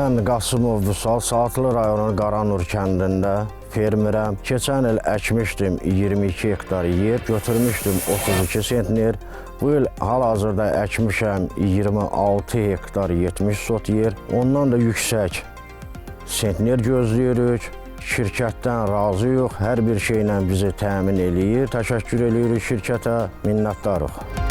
Mən Qasımov Vüsal, Saatlı rayonunun Qaranur kəndində fermerəm. Keçən il əkmişdim 22 hektar yer, götürmüşdüm 32 sentner. Bu il hal-hazırda əkmişəm 26 hektar 70 sot yer. Ondan da yüksək sentner gözləyirik. Şirkətdən razıyıq, hər bir şeylə bizi təmin eləyir. Təşəkkür edirik şirkətə, minnətdarıq.